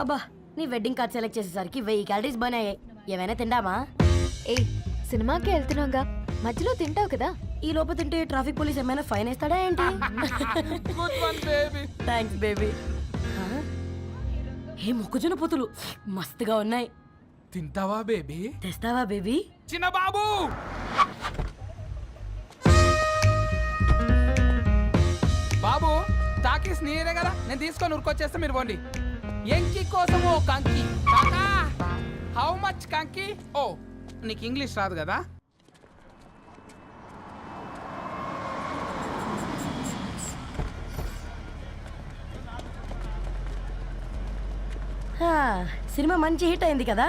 అబ్బా నీ wedding card select చేసేసరికి 1000 క్యాలరీస్ బర్న్ అయ్యాయి. ఏమైనా తిండామా? ఏ సినిమాకి వెళ్తున్నాగా, మధ్యలో తింటావు కదా. ఈ లోపు తింటే ట్రాఫిక్ పోలీస్ ఏమైనా ఫైన్ వేస్తాడా ఏంటి? Thanks baby. ఏ మొక్కజొన్న పొతులు మస్తుగా ఉన్నాయి. తింటావా బేబీ? తెస్తావా బేబీ? చిన్న బాబు బాబు టాకీస్ నీరే కదా, నేను తీసుకొని ఉరికొచ్చేస్తే మీరు పోండి. ఎంకి కోసం ఓ కంకి. కాకా హౌ మచ్ కంకి? ఓ నీకు ఇంగ్లీష్ రాదు కదా. సినిమా మంచి హిట్ అయింది కదా.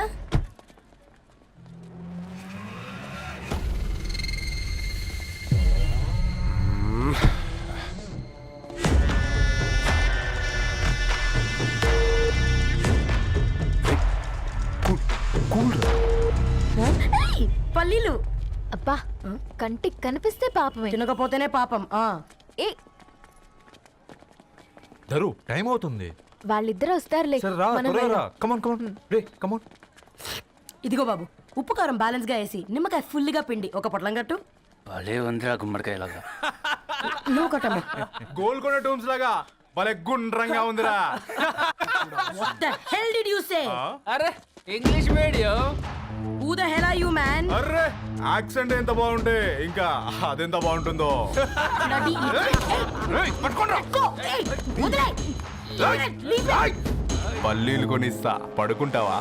పల్లీలు అబ్బా కంటికి కనిపిస్తే పాపమే, తినకపోతేనే పాపం. ఏ ధరు టైం అవుతుంది. వాళ్ళిద్దరు వస్తారులే. మనం వెళ్దాం. ఇదిగో బాబు, ఉప్పు కారం బ్యాలెన్స్ గా వేసి నిమ్మకాయ ఫుల్ గా పిండి ఒక పొట్లం కట్టు. భలే ఉందిరా గుమ్మడికాయలాగా. నువ్వు కట్టమ్మా. గోల్కొండ టూమ్స్ లాగా భలే గుండ్రంగా ఉందిరా. What the hell did you say? అరే English medium. Who the hell are you, man? Array accent ఎంత బాగుంటే ఇంకా అదెంత బాగుంటుందో. Bloody పల్లీలు కొనిస్తా, పడుకుంటావా?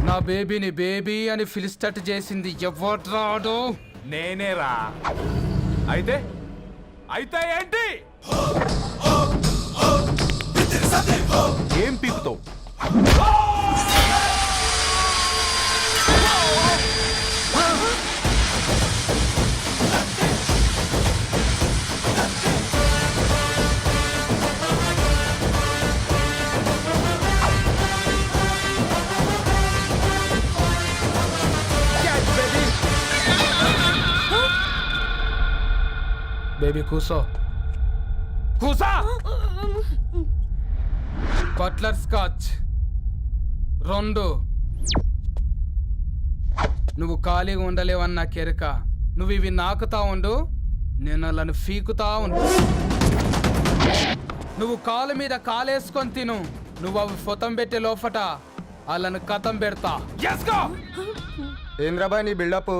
నా బేబీని బేబీ అని ఫిలిస్టట్ చేసింది ఎవడ్రాడు? నేనేరా. అయితే అయితే ఏంటి? ఏం పీకుతావు? బేబీ కూసో, కూసా. Buttler scotch 2. నువ్వు ఖాళీగా ఉండలేవన్న కెరక. నువ్వు ఇవి నాకుతా ఉండు, నేను వాళ్ళను ఫీకుతా ఉండు. నువ్వు కాలు మీద కాలేసుకొని తిను. నువ్వు అవి ఫొతం పెట్టే లోపట వాళ్ళను కథం పెడతా. ఏంద్రాబాయ్ నీ బిల్డప్?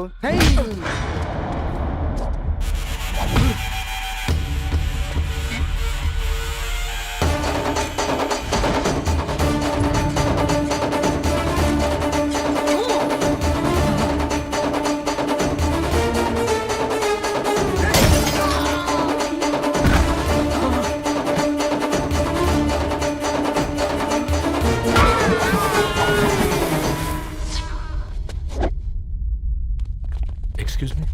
Excuse me.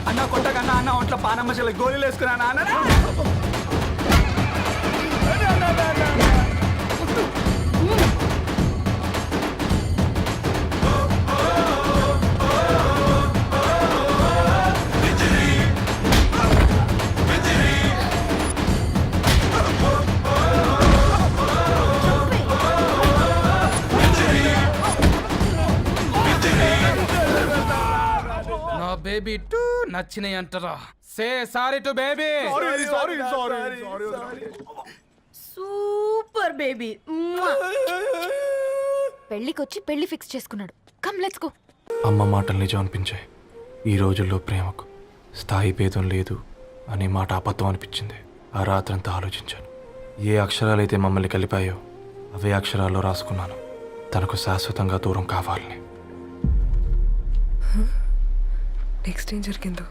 అన్న కొట్టకన్నా అన్న ఒంట్లో పానమ్మశల గోళీలు వేసుకున్నా అన్న. బేబీ టూ నచ్చినాయి అంటారా? Say sorry to baby. Super baby. పెళ్లికొచ్చి పెళ్లి ఫిక్స్ చేసుకున్నాడు. Come let's go. అమ్మ మాటలు నిజం అనిపించాయి. ఈ రోజుల్లో ప్రేమకు స్థాయి భేదం లేదు అనే మాట అబద్ధం అనిపించింది. ఆ రాత్రంతా ఆలోచించాను. ఏ అక్షరాలైతే మమ్మల్ని కలిపాయో అవే అక్షరాల్లో రాసుకున్నాను, తనకు శాశ్వతంగా దూరం కావాలని. నెక్స్ట్ ఏం జరిగిందో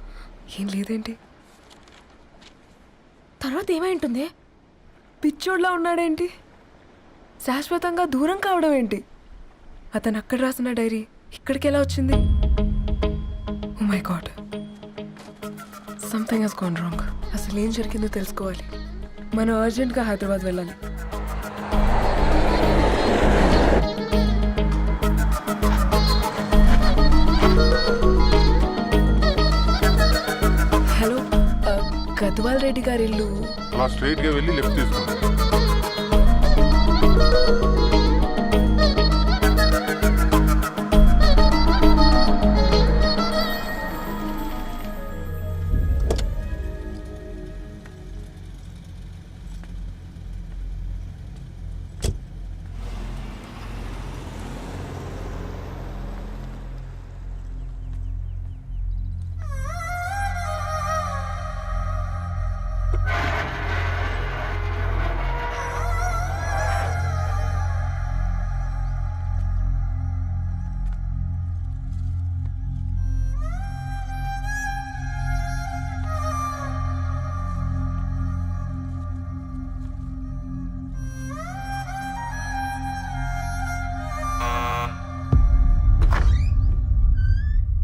ఏం లేదేంటి? తర్వాత ఏమై ఉంటుంది? పిచ్చోడ్లా ఉన్నాడేంటి? శాశ్వతంగా దూరం కావడం ఏంటి? అతను అక్కడ రాసిన డైరీ ఇక్కడికి ఎలా వచ్చింది? Oh my god, something has gone wrong. అసలు ఏం జరిగిందో తెలుసుకోవాలి. మనం అర్జెంట్గా హైదరాబాద్ వెళ్ళాలి. హలో, గద్వాల్ రెడ్డి గారి ఇల్లు. అలా స్ట్రైట్ గా వెళ్ళి లెఫ్ట్ తీసుకోండి.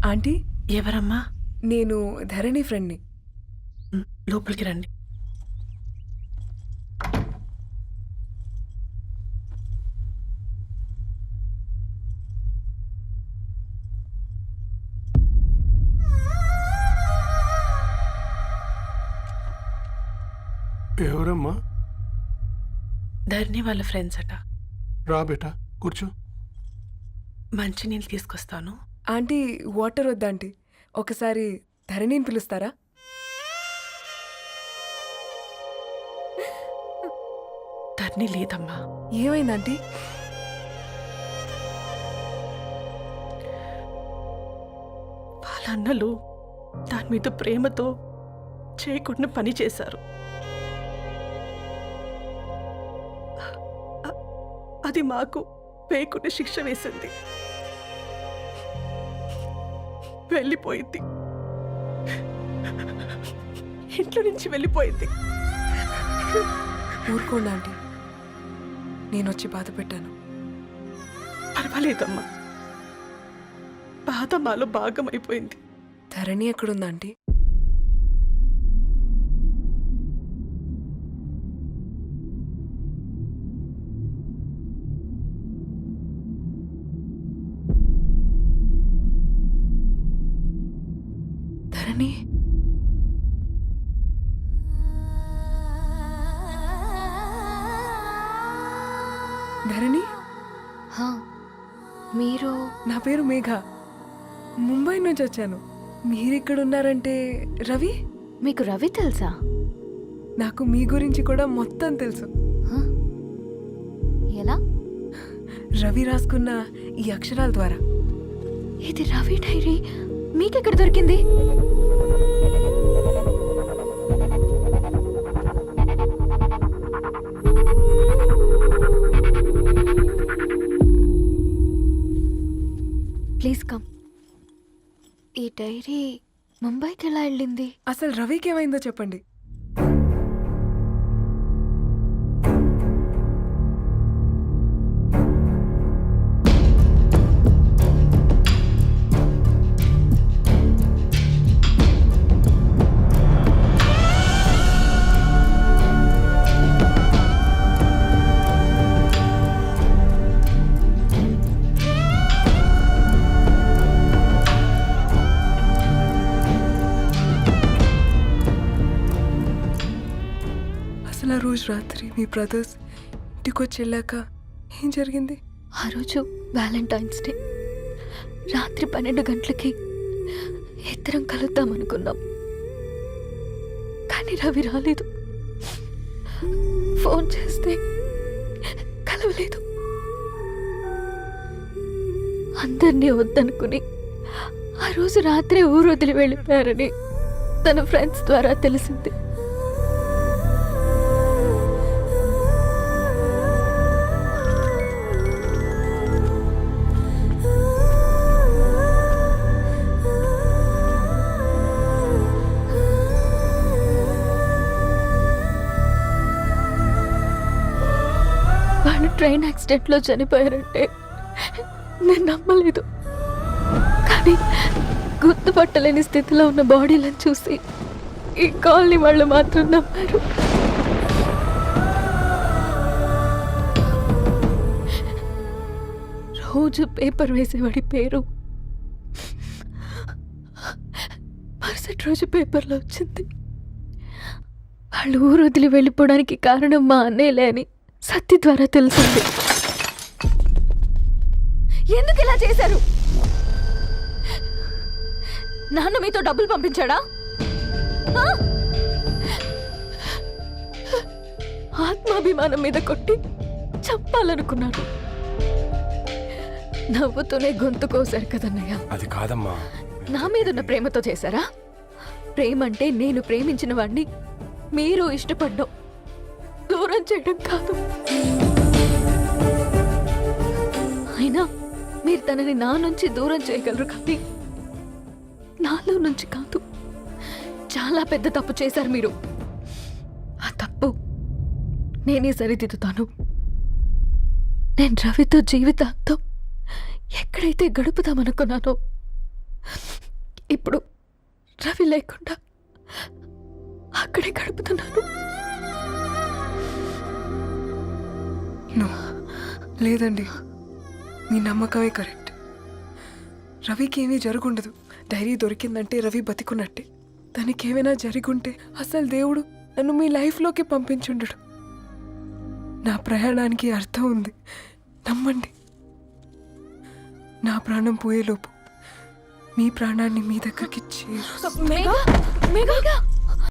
ఆంటీ, ఎవరమ్మా? నేను ధరణి ఫ్రెండ్ని. లోపలికి రండి. ఎవరమ్మా? ధరణి వాళ్ళ ఫ్రెండ్స్ అట. రా బేటా, కూర్చో. మంచినీళ్ళు తీసుకొస్తాను. ఆంటీ, వాటర్ వద్దా ఆంటీ? ఒకసారి ధరణిని పిలుస్తారా? ధరణి లేదమ్మా. ఏమైంది ఆంటీ? వాళ్ళ అన్నలు దాని మీద ప్రేమతో చేయకుండా పని చేశారు. అది మాకు వేయకుండా శిక్ష వేసింది. వెళ్ళిపోయింది, ఇంట్లో నుంచి వెళ్ళిపోయింది. ఊరుకోండి ఆంటీ, నేను వచ్చి బాధ పెట్టాను. పర్వాలేదమ్మా, బాధ మాలో భాగం అయిపోయింది. ధరణి ఎక్కడుందా ఆంటీ? ధరణి, ధరణి, మీరు? నా పేరు మేఘ, ముంబై నుంచి వచ్చాను. మీరిక్కడున్నారంటే రవి? మీకు రవి తెలుసా? నాకు మీ గురించి కూడా మొత్తం తెలుసు. హ? ఎలా? రవి రాసుకున్న ఈ అక్షరాల ద్వారా. ఇది రవి డైరీ మీకెక్కడ దొరికింది? Please come. ఈ డైరీ ముంబైకి ఎలా వెళ్ళింది? అసలు రవికి ఏమైందో చెప్పండి. అసలు ఆ రోజు రాత్రి మీ బ్రదర్స్ ఇంటికి వచ్చి వెళ్ళాక ఏం జరిగింది? ఆ రోజు వ్యాలంటైన్స్ డే రాత్రి 12 గంటలకి ఇద్దరం కలుద్దాం అనుకున్నాం. కానీ రవి రాలేదు. ఫోన్ చేస్తే కలవలేదు. అందరినీ వద్దనుకుని ఆ రోజు రాత్రి ఊరు వదిలి వెళ్ళిపోయారని తన ఫ్రెండ్స్ ద్వారా తెలిసింది. వాళ్ళు ట్రైన్ యాక్సిడెంట్లో చనిపోయారంటే నేను నమ్మలేదు. కానీ గుర్తుపట్టలేని స్థితిలో ఉన్న బాడీలను చూసి ఈ కాలనీ వాళ్ళు మాత్రం నమ్మారు. రోజు పేపర్ వేసేవాడి పేరు మరుసటి రోజు పేపర్లో వచ్చింది. వాళ్ళు ఊరు వదిలి వెళ్ళిపోవడానికి కారణం మా అన్నయ్యలే అని సత్య ద్వారా తెలిసింది. ఎందుకు ఇలా చేశారు? నాన్న మీతో డబ్బులు పంపించాడా? ఆ? ఆత్మాభిమానం మీద కొట్టి చంపాలనుకున్నాను. నవ్వుతూనే గొంతు కోసారు కదన్నయ్య. అది కాదమ్మా. నా మీదున్న ప్రేమతో చేశారా? ప్రేమంటే నేను ప్రేమించిన వాడిని మీరు ఇష్టపడ్డం, దూరం చేయడం కాదు. అయినా మీరు తనని నా నుంచి దూరం చేయగలరు, కానీ నాలో నుంచి కాదు. చాలా పెద్ద తప్పు చేశారు మీరు. ఆ తప్పు నేనే సరిదిద్దుతాను. నేను రవితో జీవితాంతం ఎక్కడైతే గడుపుదామనుకున్నానో ఇప్పుడు రవి లేకుండా అక్కడే గడుపుతున్నాను. లేదండి, మీ నమ్మకమే కరెక్ట్. రవికి ఏమీ జరుగుండదు. డైరీ దొరికిందంటే రవి బతికున్నట్టే. దానికి ఏమైనా జరిగుంటే అసలు దేవుడు నన్ను మీ లైఫ్లోకి పంపించుండడు. నా ప్రయాణానికి అర్థం ఉంది, నమ్మండి. నా ప్రాణం పోయేలోపు మీ ప్రాణాన్ని మీ దగ్గరికి చేరు. మేఘా